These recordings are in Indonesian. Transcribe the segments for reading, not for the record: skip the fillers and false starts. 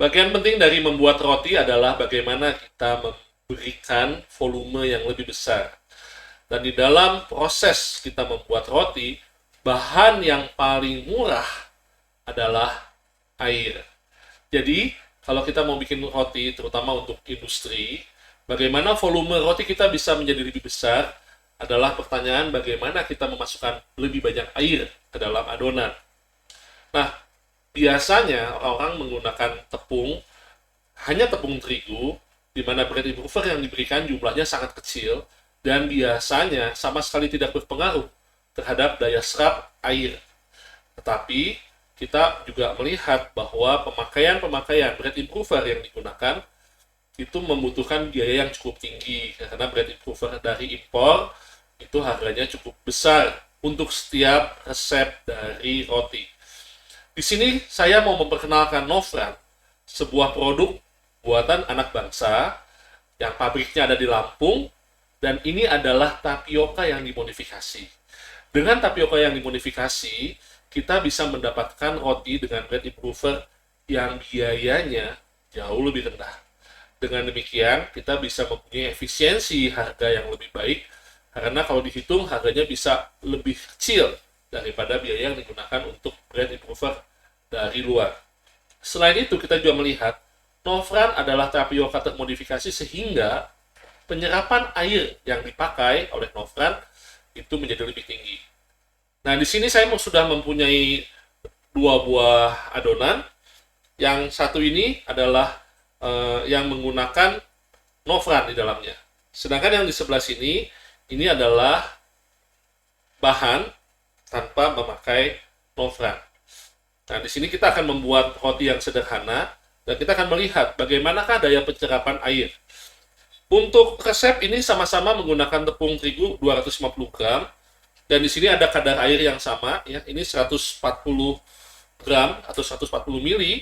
Bagian penting dari membuat roti adalah bagaimana kita memberikan volume yang lebih besar. Dan di dalam proses kita membuat roti, bahan yang paling murah adalah air. Jadi, kalau kita mau bikin roti, terutama untuk industri, bagaimana volume roti kita bisa menjadi lebih besar adalah pertanyaan bagaimana kita memasukkan lebih banyak air ke dalam adonan. Nah, biasanya orang-orang menggunakan tepung, hanya tepung terigu, di mana bread improver yang diberikan jumlahnya sangat kecil, dan biasanya sama sekali tidak berpengaruh terhadap daya serap air. Tetapi, kita juga melihat bahwa pemakaian bread improver yang digunakan itu membutuhkan biaya yang cukup tinggi, karena bread improver dari impor itu harganya cukup besar untuk setiap resep dari roti. Di sini saya mau memperkenalkan Novran, sebuah produk buatan anak bangsa yang pabriknya ada di Lampung, dan ini adalah tapioka yang dimodifikasi. Dengan tapioka yang dimodifikasi, kita bisa mendapatkan roti dengan bread improver yang biayanya jauh lebih rendah. Dengan demikian, kita bisa mempunyai efisiensi harga yang lebih baik, karena kalau dihitung harganya bisa lebih kecil daripada biaya yang digunakan untuk bread improver dari luar. Selain itu, kita juga melihat Novran adalah tapioka termodifikasi sehingga penyerapan air yang dipakai oleh Novran itu menjadi lebih tinggi. Nah, di sini saya sudah mempunyai dua buah adonan. Yang satu ini adalah yang menggunakan Novran di dalamnya. Sedangkan yang di sebelah sini, ini adalah bahan tanpa memakai Novran. Nah, di sini kita akan membuat roti yang sederhana, dan kita akan melihat bagaimanakah daya penyerapan air. Untuk resep ini sama-sama menggunakan tepung terigu 250 gram, dan di sini ada kadar air yang sama, ya. Ini 140 gram atau 140 mili,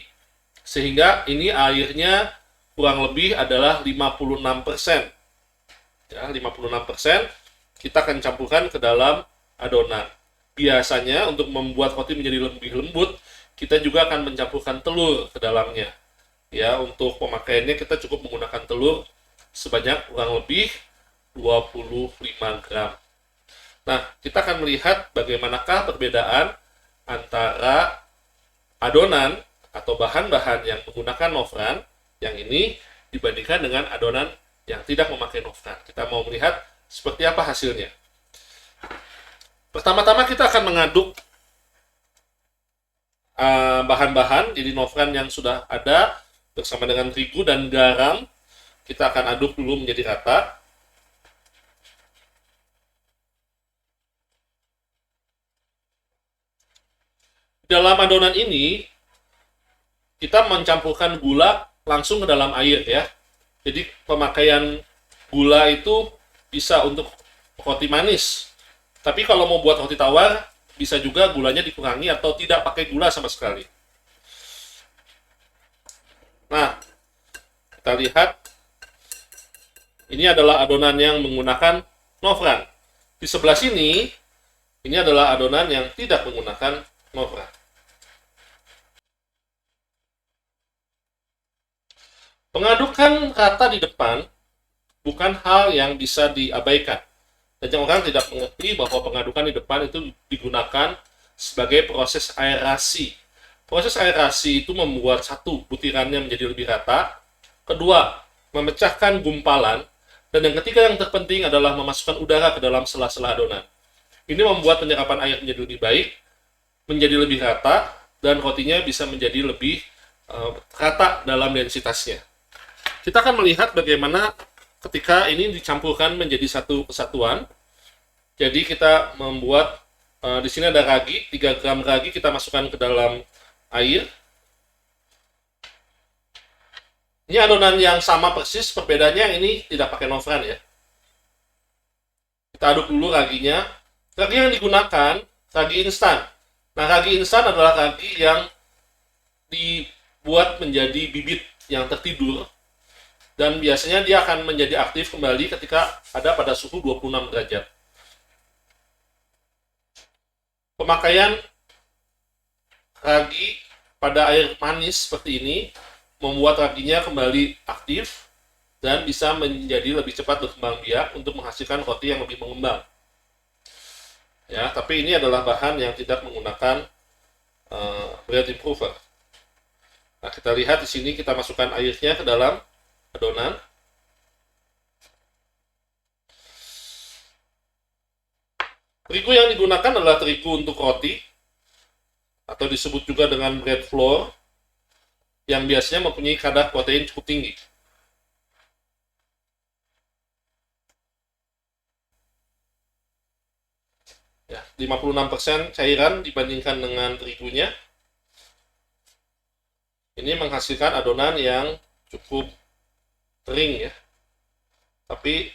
sehingga ini airnya kurang lebih adalah 56%. Ya, 56% kita akan campurkan ke dalam adonan. Biasanya untuk membuat roti menjadi lebih lembut, kita juga akan mencampurkan telur ke dalamnya. Ya, untuk pemakaiannya kita cukup menggunakan telur sebanyak kurang lebih 25 gram. Nah, kita akan melihat bagaimanakah perbedaan antara adonan atau bahan-bahan yang menggunakan Novran yang ini dibandingkan dengan adonan yang tidak memakai Novran. Kita mau melihat seperti apa hasilnya. Pertama-tama kita akan mengaduk bahan-bahan, jadi Novran yang sudah ada bersama dengan terigu dan garam. Kita akan aduk dulu menjadi rata. Dalam adonan ini, kita mencampurkan gula langsung ke dalam air, ya. Jadi pemakaian gula itu bisa untuk roti manis. Tapi kalau mau buat roti tawar, bisa juga gulanya dikurangi atau tidak pakai gula sama sekali. Nah, kita lihat. Ini adalah adonan yang menggunakan Novran. Di sebelah sini, ini adalah adonan yang tidak menggunakan Novran. Pengadukan rata di depan bukan hal yang bisa diabaikan. Dan orang tidak mengerti bahwa pengadukan di depan itu digunakan sebagai proses aerasi. Proses aerasi itu membuat satu, butirannya menjadi lebih rata. Kedua, memecahkan gumpalan. Dan yang ketiga yang terpenting adalah memasukkan udara ke dalam sela-sela adonan. Ini membuat penyerapan air menjadi lebih baik, menjadi lebih rata, dan rotinya bisa menjadi lebih rata dalam densitasnya. Kita akan melihat bagaimana ketika ini dicampurkan menjadi satu kesatuan. Jadi kita membuat, di sini ada ragi, 3 gram ragi kita masukkan ke dalam air. Ini adonan yang sama persis, perbedaannya yang ini tidak pakai Novran, ya. Kita aduk dulu raginya. Ragi yang digunakan, ragi instan. Nah, ragi instan adalah ragi yang dibuat menjadi bibit yang tertidur, dan biasanya dia akan menjadi aktif kembali ketika ada pada suhu 26 derajat. Pemakaian ragi pada air manis seperti ini membuat raginya kembali aktif dan bisa menjadi lebih cepat berkembang biak untuk menghasilkan roti yang lebih mengembang. Ya, tapi ini adalah bahan yang tidak menggunakan bread improver. Nah, kita lihat di sini kita masukkan airnya ke dalam adonan. Terigu yang digunakan adalah terigu untuk roti, atau disebut juga dengan bread flour, yang biasanya mempunyai kadar protein cukup tinggi. Ya, 56% cairan dibandingkan dengan terigunya. Ini menghasilkan adonan yang cukup kering ya. Tapi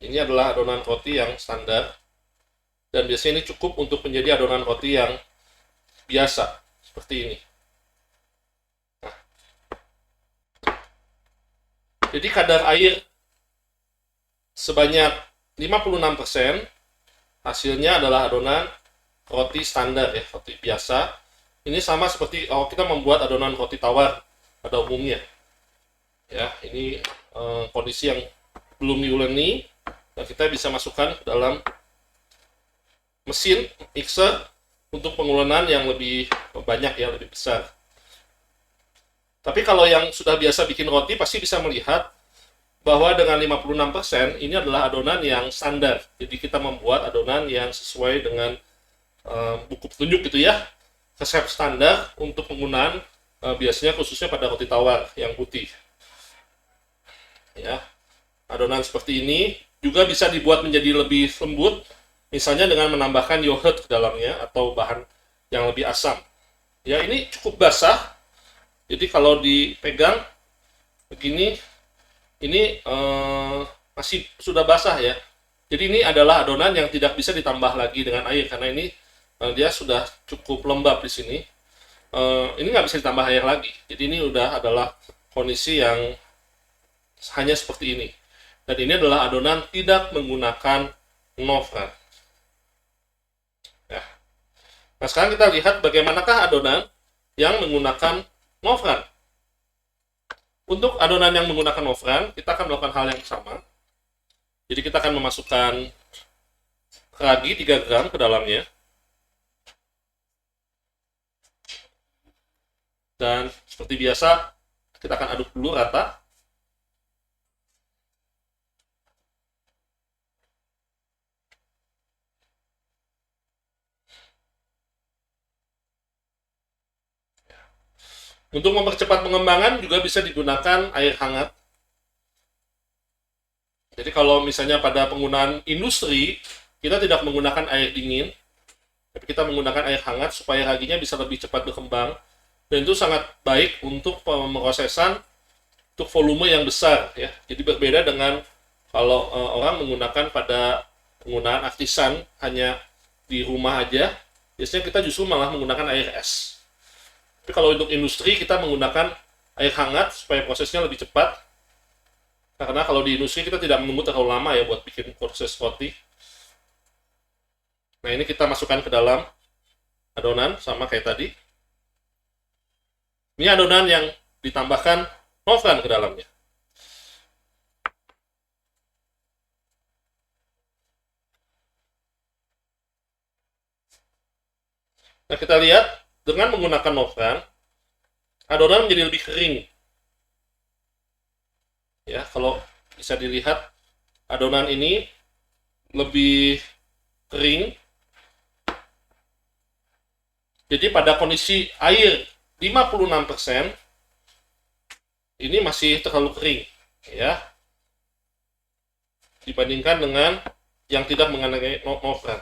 ini adalah adonan roti yang standar. Dan biasanya ini cukup untuk menjadi adonan roti yang biasa, seperti ini. Nah, jadi kadar air sebanyak 56%, hasilnya adalah adonan roti standar ya, roti biasa. Ini sama seperti kalau kita membuat adonan roti tawar pada umumnya. Ya, ini kondisi yang belum diuleni, dan kita bisa masukkan ke dalam mesin mixer untuk pengulenan yang lebih banyak ya, lebih besar. Tapi kalau yang sudah biasa bikin roti pasti bisa melihat bahwa dengan 56% ini adalah adonan yang standar. Jadi kita membuat adonan yang sesuai dengan buku petunjuk gitu ya, resep standar untuk penggunaan biasanya khususnya pada roti tawar yang putih. Ya, adonan seperti ini juga bisa dibuat menjadi lebih lembut, misalnya dengan menambahkan yogurt ke dalamnya atau bahan yang lebih asam. Ya, ini cukup basah, jadi kalau dipegang begini, ini masih sudah basah ya. Jadi ini adalah adonan yang tidak bisa ditambah lagi dengan air, karena ini dia sudah cukup lembab di sini. Ini nggak bisa ditambah air lagi. Jadi ini udah adalah kondisi yang hanya seperti ini. Dan ini adalah adonan tidak menggunakan Novran. Ya. Nah, sekarang kita lihat bagaimanakah adonan yang menggunakan Novran. Untuk adonan yang menggunakan Novran, kita akan melakukan hal yang sama. Jadi kita akan memasukkan ragi 3 gram ke dalamnya. Dan seperti biasa, kita akan aduk dulu rata. Untuk mempercepat pengembangan juga bisa digunakan air hangat. Jadi kalau misalnya pada penggunaan industri, kita tidak menggunakan air dingin, tapi kita menggunakan air hangat supaya raginya bisa lebih cepat berkembang. Dan itu sangat baik untuk pemrosesan untuk volume yang besar ya. Jadi berbeda dengan kalau orang menggunakan pada penggunaan artisan hanya di rumah aja, biasanya kita justru malah menggunakan air es. Tapi kalau untuk industri kita menggunakan air hangat supaya prosesnya lebih cepat. Karena kalau di industri kita tidak menunggu terlalu lama ya buat bikin proses roti. Nah, ini kita masukkan ke dalam adonan sama kayak tadi. Ini adonan yang ditambahkan Novran ke dalamnya. Nah, kita lihat dengan menggunakan Novran, adonan menjadi lebih kering. Ya, kalau bisa dilihat adonan ini lebih kering. Jadi pada kondisi air 56%, ini masih terlalu kering ya. Dibandingkan dengan yang tidak mengenai Novran.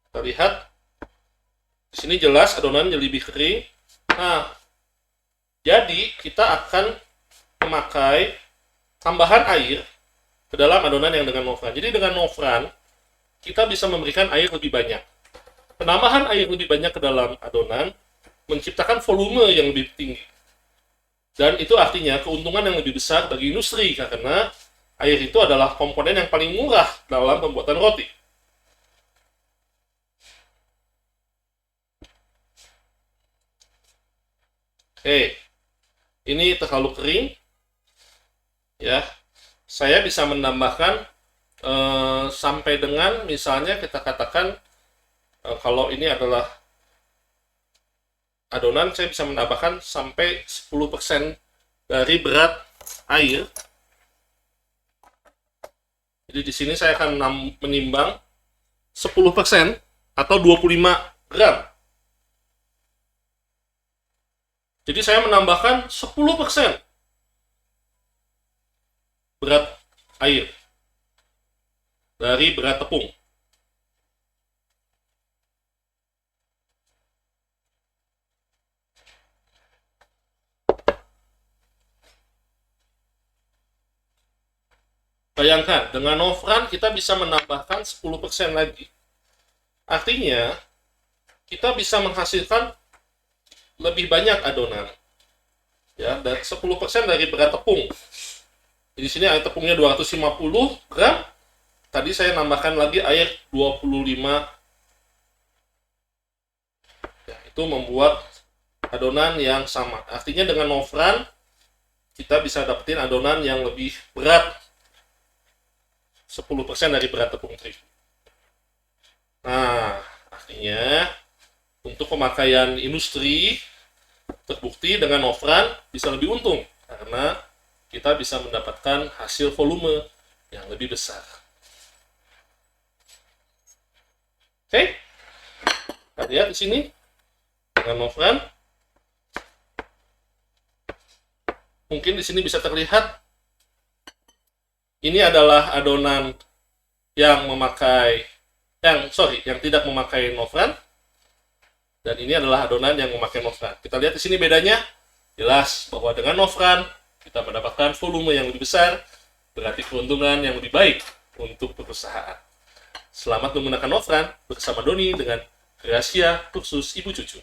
Kita lihat di sini jelas adonan jadi lebih kering. Nah, jadi kita akan memakai tambahan air ke dalam adonan yang dengan Novran. Jadi dengan Novran kita bisa memberikan air lebih banyak. Penambahan air lebih banyak ke dalam adonan menciptakan volume yang lebih tinggi. Dan itu artinya keuntungan yang lebih besar bagi industri karena air itu adalah komponen yang paling murah dalam pembuatan roti. Ini terlalu kering, ya. Saya bisa menambahkan sampai dengan misalnya kita katakan kalau ini adalah adonan, saya bisa menambahkan sampai 10% dari berat air. Jadi di sini saya akan menimbang 10% atau 25 gram. Jadi saya menambahkan 10% berat air dari berat tepung. Bayangkan, dengan Novran kita bisa menambahkan 10% lagi. Artinya, kita bisa menghasilkan lebih banyak adonan. Ya, dan 10% dari berat tepung. Di sini air tepungnya 250 gram. Tadi saya nambahkan lagi air 25. Ya, itu membuat adonan yang sama. Artinya dengan Novran kita bisa dapetin adonan yang lebih berat, 10% dari berat tepung terigu. Nah, artinya untuk pemakaian industri terbukti dengan Novran bisa lebih untung karena kita bisa mendapatkan hasil volume yang lebih besar. Oke, kita lihat di sini dengan Novran. Mungkin di sini bisa terlihat ini adalah adonan yang yang tidak memakai Novran. Dan ini adalah adonan yang memakai Novran. Kita lihat di sini bedanya. Jelas bahwa dengan Novran kita mendapatkan volume yang lebih besar, berarti keuntungan yang lebih baik untuk perusahaan. Selamat menggunakan Novran bersama Doni dengan Rahasia Kursus Ibu Cucu.